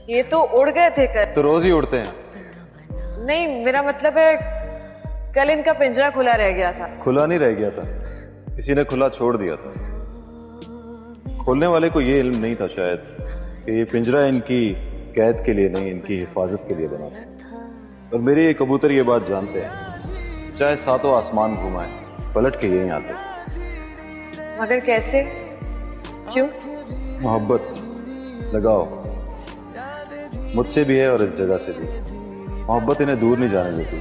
ये तो उड़ गए थे कल। तो रोज ही उड़ते हैं। नहीं, मेरा मतलब है कल इनका पिंजरा खुला रह गया था। खुला नहीं रह गया था, किसी ने खुला छोड़ दिया था। खोलने वाले को ये इल्म नहीं था शायद कि ये पिंजरा इनकी कैद के लिए नहीं, इनकी हिफाजत के लिए बना था। और मेरे ये कबूतर ये बात जानते हैं, चाहे सातों आसमान घुमाए पलट के यहीं आते। मगर कैसे, क्यों? मोहब्बत, लगाओ मुझसे भी है और इस जगह से भी। मोहब्बत इन्हें दूर नहीं जाने देती।